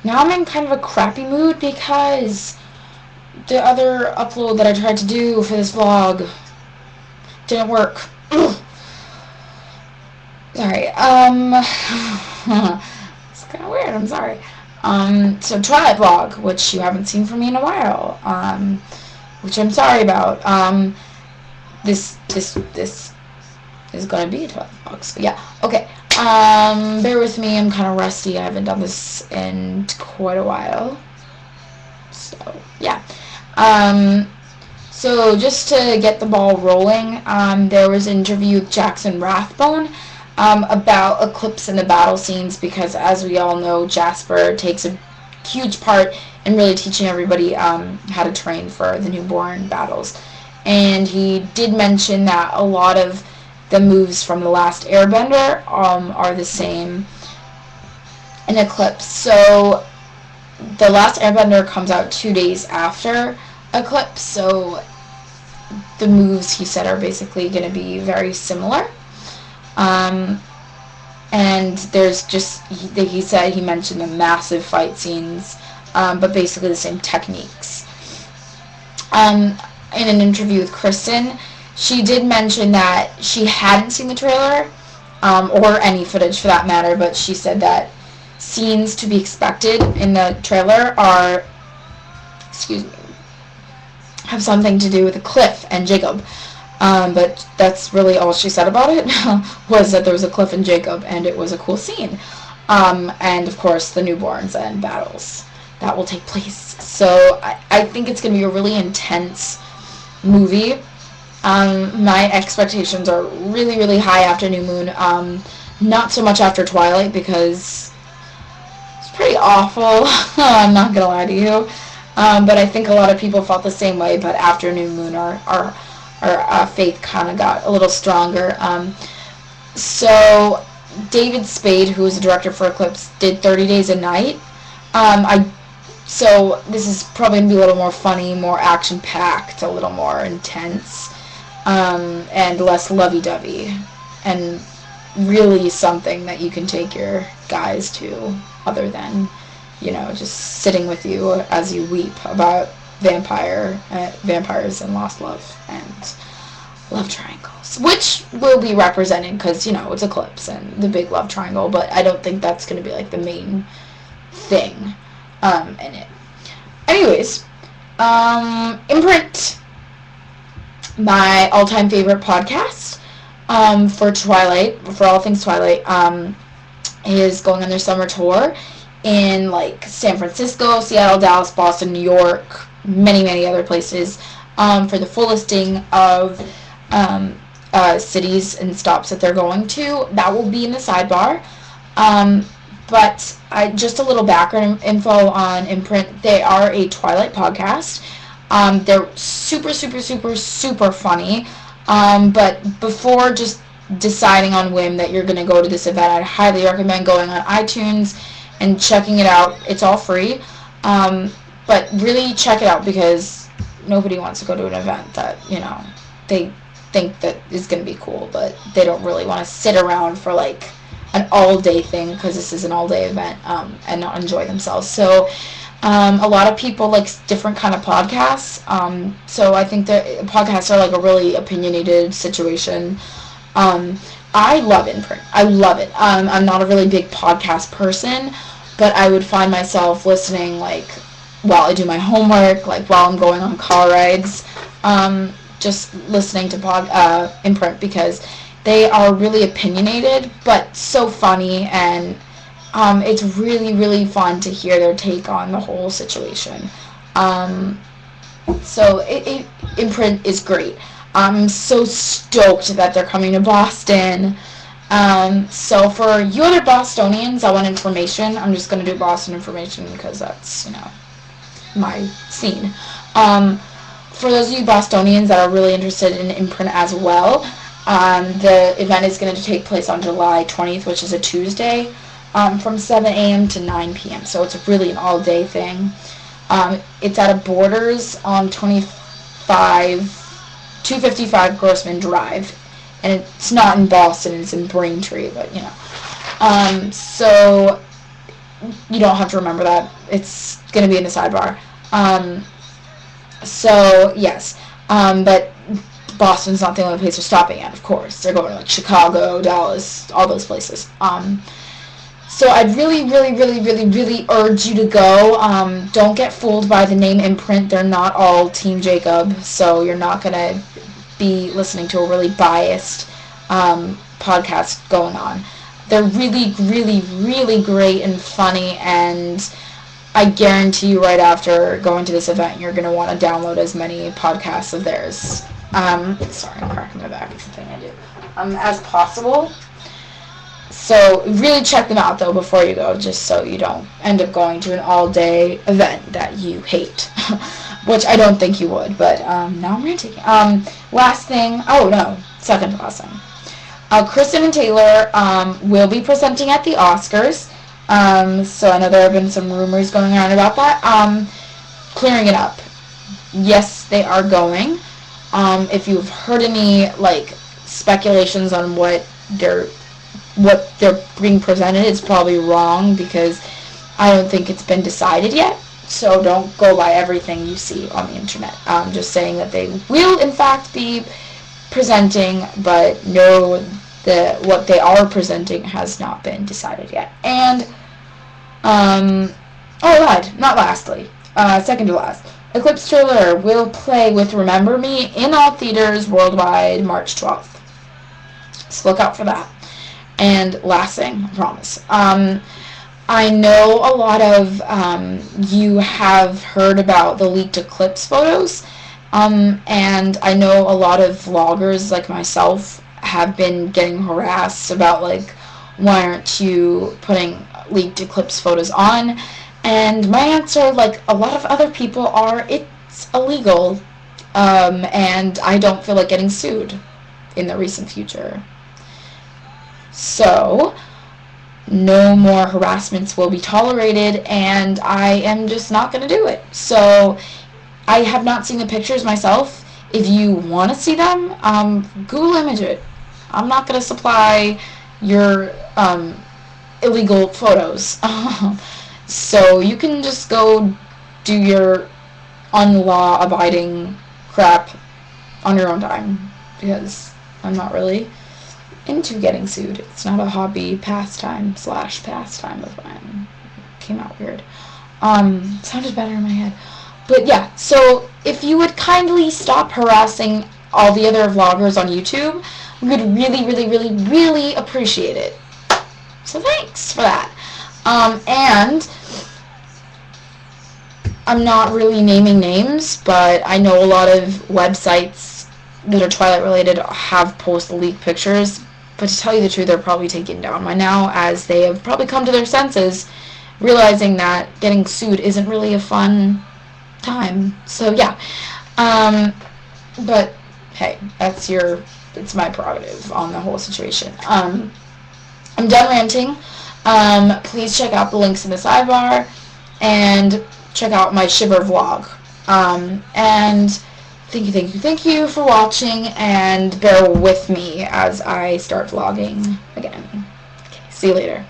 now I'm in kind of a crappy mood because the other upload that I tried to do for this vlog didn't work. Ugh. Sorry. It's kind of weird. I'm sorry. So Twilight vlog, which you haven't seen from me in a while. Which I'm sorry about. This is gonna be a Twilight vlog. So yeah. Okay. Bear with me. I'm kind of rusty. I haven't done this in quite a while. So yeah. So just to get the ball rolling, there was an interview with Jackson Rathbone about Eclipse in the battle scenes, because as we all know, Jasper takes a huge part in really teaching everybody how to train for the newborn battles. And he did mention that a lot of the moves from The Last Airbender are the same in Eclipse. So The Last Airbender comes out 2 days after Eclipse, so the moves, he said, are basically going to be very similar. And there's just, he said, he mentioned the massive fight scenes, but basically the same techniques. In an interview with Kristen, she did mention that she hadn't seen the trailer, or any footage for that matter, but she said that scenes to be expected in the trailer are, have something to do with Cliff and Jacob. But that's really all she said about it, was that there was a Cliff and Jacob, and it was a cool scene. And of course the newborns and battles that will take place. So I think it's going to be a really intense movie. My expectations are really, really high after New Moon. Not so much after Twilight, because it's pretty awful. I'm not gonna lie to you. But I think a lot of people felt the same way. But after New Moon, our faith kind of got a little stronger. So David Spade, who was the director for Eclipse, did 30 Days a Night. So this is probably going to be a little more funny, more action-packed, a little more intense, and less lovey-dovey, and really something that you can take your guys to, other than, just sitting with you as you weep about vampires and lost love and love triangles, which will be represented because, it's Eclipse and the big love triangle, but I don't think that's going to be, the main thing in it. Anyways, Imprint, my all-time favorite podcast for Twilight, for all things Twilight, is going on their summer tour in, San Francisco, Seattle, Dallas, Boston, New York, many other places, for the full listing of cities and stops that they're going to. That will be in the sidebar. But just a little background info on Imprint. They are a Twilight podcast. They're super funny. But before just deciding on whim that you're going to go to this event, I'd highly recommend going on iTunes and checking it out. It's all free. But really check it out, because nobody wants to go to an event that, they think that is going to be cool, but they don't really want to sit around for, an all-day thing, because this is an all-day event, and not enjoy themselves. So a lot of people like different kind of podcasts. So I think that podcasts are, a really opinionated situation. I love Imprint. I love it. I'm not a really big podcast person, but I would find myself listening, while I do my homework, while I'm going on car rides, just listening to Imprint, because they are really opinionated, but so funny, and it's really fun to hear their take on the whole situation. So Imprint is great. I'm so stoked that they're coming to Boston. So for you other Bostonians that want information, I'm just going to do Boston information because that's, my scene. For those of you Bostonians that are really interested in Imprint as well, the event is going to take place on July 20th, which is a Tuesday, from 7 a.m. to 9 p.m. So it's really an all-day thing. It's at a Borders on 255 Grossman Drive. And it's not in Boston, it's in Braintree, but, So you don't have to remember that. It's going to be in the sidebar. So, yes. But Boston's not the only place they're stopping at, of course. They're going to, like, Chicago, Dallas, all those places. So I'd really, really, really, really, really urge you to go. Don't get fooled by the name imprint. They're not all Team Jacob, so you're not going to be listening to a really biased podcast going on. They're really, really, really great and funny, and I guarantee you right after going to this event, you're going to want to download as many podcasts of theirs. Sorry, I'm cracking my back. It's a thing I do. As possible. So really check them out, though, before you go, just so you don't end up going to an all-day event that you hate. Which I don't think you would, but now I'm ranting. Last thing, second to last thing. Kristen and Taylor will be presenting at the Oscars. So I know there have been some rumors going around about that. Clearing it up. Yes, they are going. If you've heard any, like, speculations on what they're being presented, it's probably wrong, because I don't think it's been decided yet. So don't go by everything you see on the internet. I'm just saying that they will, in fact, be presenting, but no, what they are presenting has not been decided yet. And, not lastly, second to last, Eclipse trailer will play with Remember Me in all theaters worldwide March 12th. So look out for that. And last thing, I promise. I know a lot of you have heard about the leaked Eclipse photos, and I know a lot of vloggers like myself have been getting harassed about, like, why aren't you putting leaked Eclipse photos on? And my answer, like a lot of other people, are it's illegal, and I don't feel like getting sued in the recent future. So, no more harassments will be tolerated, and I am just not going to do it. So, I have not seen the pictures myself. If you want to see them, Google image it. I'm not going to supply your illegal photos. So, you can just go do your unlaw-abiding crap on your own time, because I'm not really into getting sued. It's not a hobby pastime / pastime of mine. Came out weird. Sounded better in my head. But yeah, so if you would kindly stop harassing all the other vloggers on YouTube, we would really, really, really, really appreciate it. So thanks for that. And I'm not really naming names, but I know a lot of websites that are Twilight related have posted leaked pictures. But to tell you the truth, they're probably taken down by now, as they have probably come to their senses, realizing that getting sued isn't really a fun time. So yeah. But hey, it's my prerogative on the whole situation. I'm done ranting. Please check out the links in the sidebar, and check out my Shiver vlog. And thank you for watching, and bear with me as I start vlogging again. Okay, see you later.